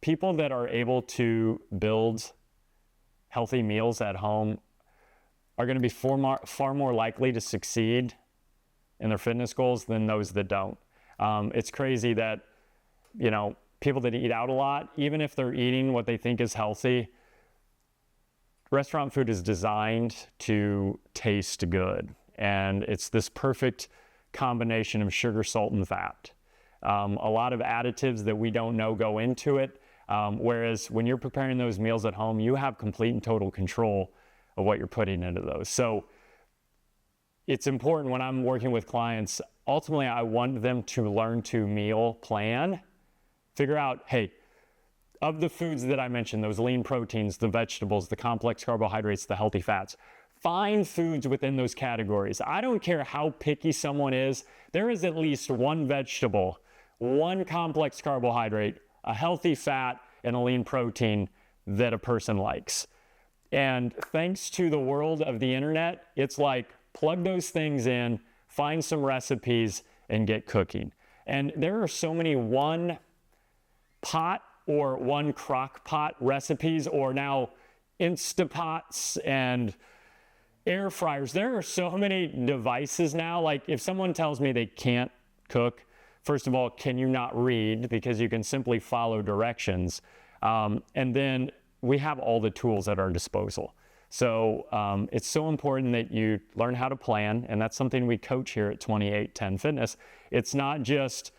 people that are able to build healthy meals at home are going to be far more likely to succeed in their fitness goals than those that don't. It's crazy that, people that eat out a lot, even if they're eating what they think is healthy, restaurant food is designed to taste good. And it's this perfect combination of sugar, salt, and fat. A lot of additives that we don't know go into it. Whereas when you're preparing those meals at home, you have complete and total control of what you're putting into those. So it's important when I'm working with clients, ultimately I want them to learn to meal plan, figure out, hey, of the foods that I mentioned, those lean proteins, the vegetables, the complex carbohydrates, the healthy fats, find foods within those categories. I don't care how picky someone is, there is at least one vegetable, one complex carbohydrate, a healthy fat, and a lean protein that a person likes. And thanks to the world of the internet, it's like plug those things in, find some recipes, and get cooking. And there are so many one pot or one crock pot recipes, or now Instapots and air fryers. There are so many devices now. Like if someone tells me they can't cook, first of all, can you not read? Because you can simply follow directions. And then we have all the tools at our disposal. So it's so important that you learn how to plan, and that's something we coach here at 2810 Fitness. It's not just,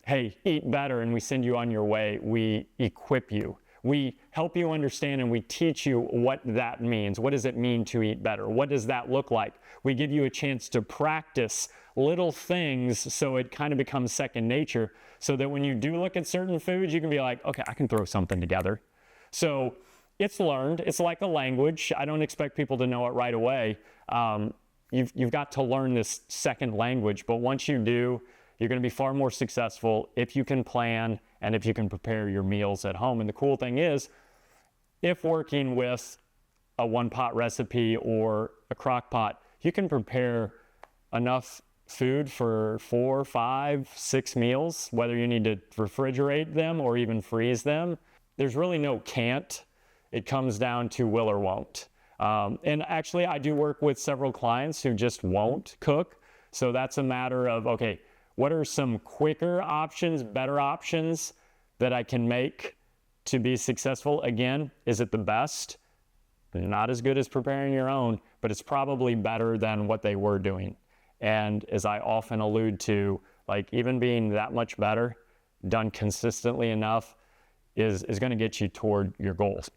hey, eat better and we send you on your way. We equip you. We help you understand and we teach you what that means. What does it mean to eat better? What does that look like? We give you a chance to practice little things so it kind of becomes second nature, so that when you do look at certain foods, you can be like, okay, I can throw something together. So it's learned. It's like a language. I don't expect people to know it right away. You've got to learn this second language, but once you do, you're going to be far more successful if you can plan and if you can prepare your meals at home. And the cool thing is, if working with a one-pot recipe or a crock pot, you can prepare enough food for 4, 5, 6 meals, whether you need to refrigerate them or even freeze them. There's really no can't. It comes down to will or won't. And actually, I do work with several clients who just won't cook. So that's a matter of, okay, what are some quicker options, better options that I can make to be successful? Again, is it the best? Not as good as preparing your own, but it's probably better than what they were doing. And as I often allude to, like even being that much better, done consistently enough, is going to get you toward your goals.